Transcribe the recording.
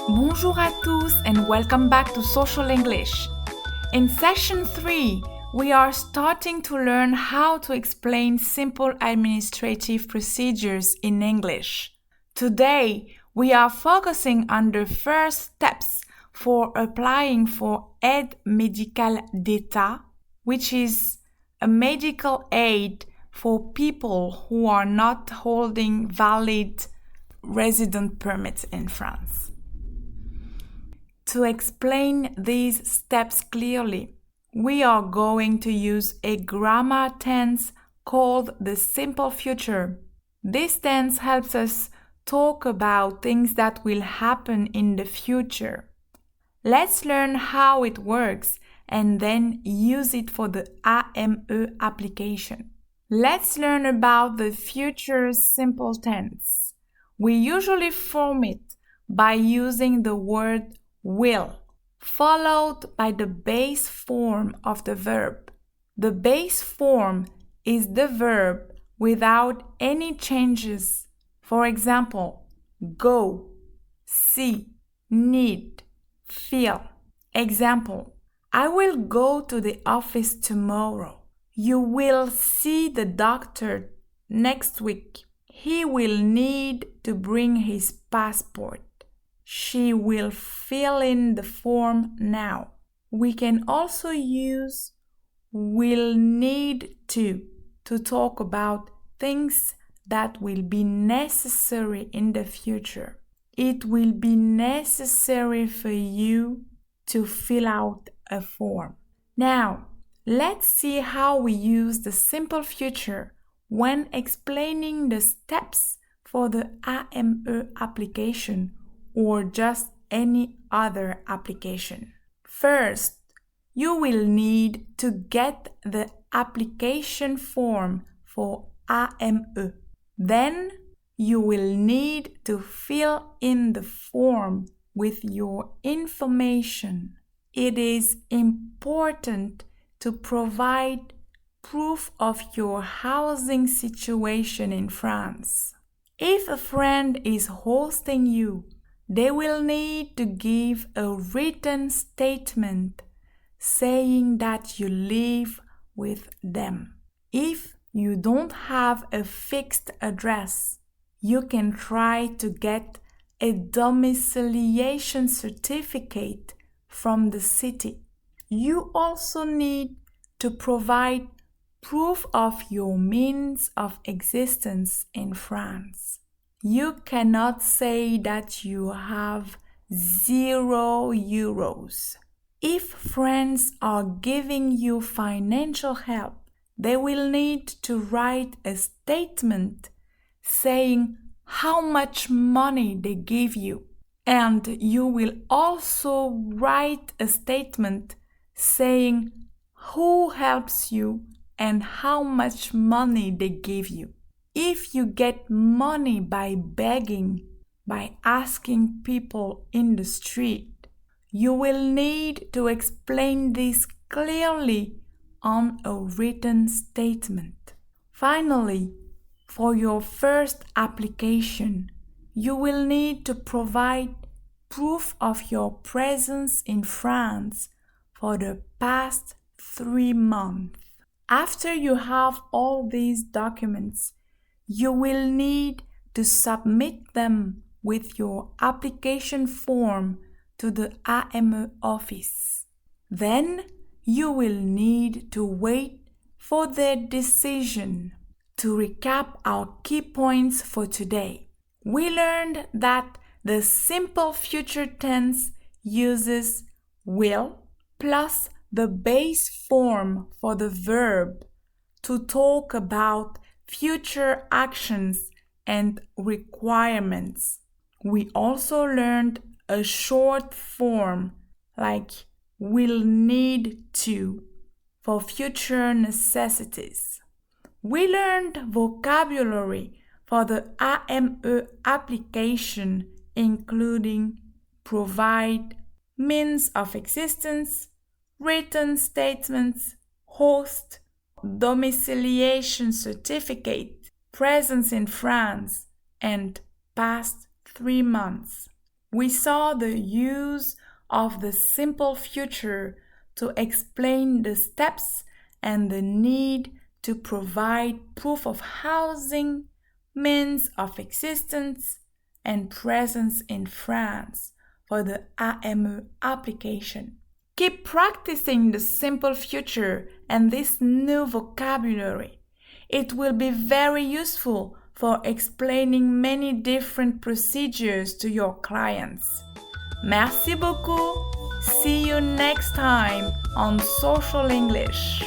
Bonjour à tous and welcome back to Social English. In session 3, we are starting to learn how to explain simple administrative procedures in English. Today, we are focusing on the first steps for applying for aide médicale d'État, which is a medical aid for people who are not holding valid resident permits in France. To explain these steps clearly, we are going to use a grammar tense called the simple future. This tense helps us talk about things that will happen in the future. Let's learn how it works and then use it for the AME application. Let's learn about the future simple tense. We usually form it by using the word will, followed by the base form of the verb. The base form is the verb without any changes. For example, go, see, need, feel. Example, I will go to the office tomorrow. You will see the doctor next week. He will need to bring his passport. She will fill in the form now. We can also use will need to talk about things that will be necessary in the future. It will be necessary for you to fill out a form. Now, let's see how we use the simple future when explaining the steps for the AME application or just any other application. First, you will need to get the application form for AME. Then, you will need to fill in the form with your information. It is important to provide proof of your housing situation in France. If a friend is hosting you, they will need to give a written statement saying that you live with them. If you don't have a fixed address, you can try to get a domiciliation certificate from the city. You also need to provide proof of your means of existence in France. You cannot say that you have €0. If friends are giving you financial help, they will need to write a statement saying how much money they give you. And you will also write a statement saying who helps you and how much money they give you. If you get money by begging, by asking people in the street, you will need to explain this clearly on a written statement. Finally, for your first application, you will need to provide proof of your presence in France for the past 3 months. After you have all these documents, you will need to submit them with your application form to the AME office. Then you will need to wait for their decision. To recap our key points for today, we learned that the simple future tense uses will plus the base form for the verb to talk about future actions and requirements. We also learned a short form like will need to for future necessities. We learned vocabulary for the AME application, including provide, means of existence, written statements, host, domiciliation certificate, presence in France, and past 3 months. We saw the use of the simple future to explain the steps and the need to provide proof of housing, means of existence, and presence in France for the AME application. Keep practicing the simple future and this new vocabulary. It will be very useful for explaining many different procedures to your clients. Merci beaucoup. See you next time on Social English.